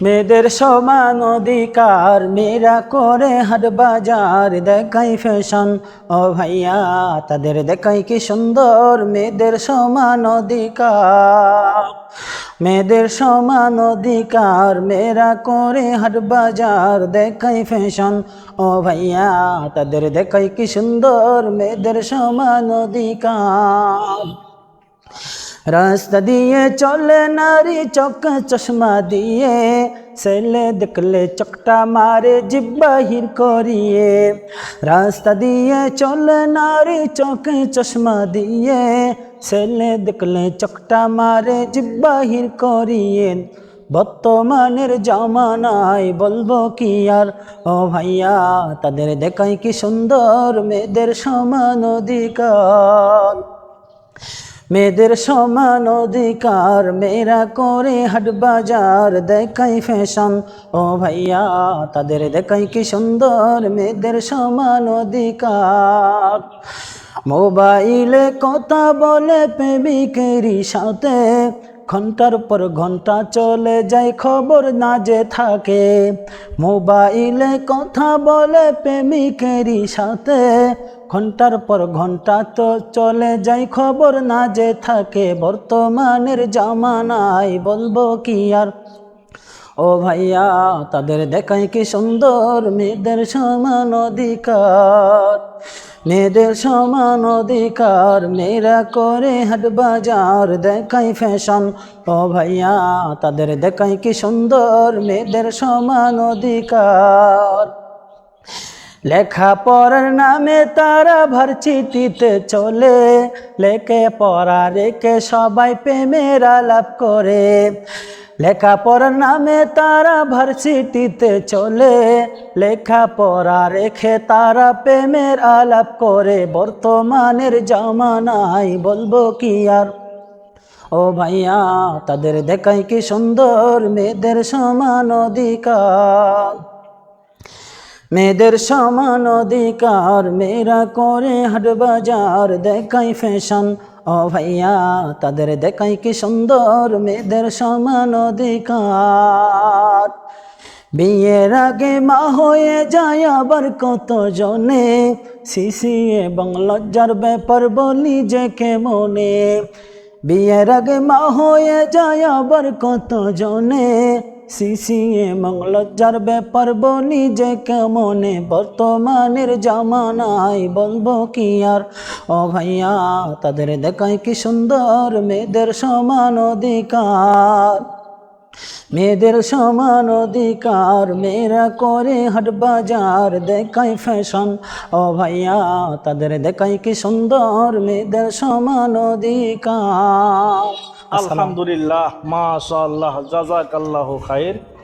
মেয়েদের সমান অধিকার, মেয়েরা করে হাট বাজার, দেখাই ফ্যাশন ও ভাইয়া তাদের দেখাই কি সুন্দর। মেয়েদের সমান অধিকার, মেয়েদের সমান অধিকার, মেয়েরা করে হাট বাজার, দেখাই ফ্যাশন ও ভাইয়া তাদের দেখাই কি সুন্দর। মেয়েদের সমান অধিকার। রাস্তা দিয়ে চলে নারী চোখ চশমা দিয়ে, ছেলে দেখলে চোখটা মারে জিহ্বা বাহির করিয়ে। রাস্তা দিয়ে চলে নারী চোখ চশমা দিয়ে, ছেলে দেখলে চোখটা মারে জিহ্বা বাহির করিয়ে। বর্তমানের জামানায় বলবো কি আর ও ভাইয়া তাদের দেখাই কি সুন্দর। মেয়েদের সমান অধিকার, মেয়েদের সমান অধিকার, মেয়েরা করে হাট বাজার, দেখাই ফ্যাশন ও ভাইয়া তাদের দেখাই কি সুন্দর। মেয়েদের সমান অধিকার। মোবাইলে কথা বলে প্রেমিকেরই সাথে, ঘন্টার পর ঘন্টা চলে যায় খবর না যে থাকে। মোবাইলে কথা বলে প্রেমিকেরই সাথে, ঘন্টার পর ঘন্টা তো চলে যায় খবর না যে থাকে। বর্তমানের জামানায় বলবো কি আর ও ভাইয়া তাদের দেখাই কি সুন্দর। মেয়েদের সমান অধিকার, মেয়েদের সমান অধিকার, মেয়েরা করে হাট বাজার, দেখাই ফ্যাশন ও ভাইয়া তাদের দেখাই কি সুন্দর। মেয়েদের সমান অধিকার। লেখাপড়ার নামে তারা ভার্সিটিতে চলে, লেখে পড়া রেখে সবাই প্রেমের আলাপ করে। লেখাপড়ার নামে তারা ভার্সিটিতে চলে, লেখাপড়া রেখে তারা প্রেমের আলাপ করে। বর্তমানের জামানায় বলবো কি আর ও ভাইয়া তাদের দেখাই কি সুন্দর। মেয়েদের সমান অধিকার, মেয়েদের সমান অধিকার, মেয়েরা করে হাট বাজার, দেখাই ফ্যাশন ও ভাইয়া তাদের দেখাই কি সুন্দর। মেয়েদের সমান অধিকার। বিয়ের আগে মা হয়ে যায় আবার কত জনে, শিশি এবং লজ্জার ব্যাপার বলি যে কেমনে। বিয়ের আগে মা হয়ে যায় আবার কত জনে, শিশি এবং লজ্জার ব্যাপার বলি যে কেমনে। বর্তমানের জামানায় বলবো কি আর ও ভাইয়া তাদের দেখাই কি সুন্দর। মেয়েদের সমান অধিকার, মেয়েদের সমান অধিকার, মেয়েরা করে হাট বাজার, দেখাই ফ্যাশন ও ভাইয়া তাদের দেখাই কি সুন্দর। মেয়েদের সমান অধিকার। আলহামদুলিল্লাহ, মাশাআল্লাহ, জাযাকাল্লাহু খাইর।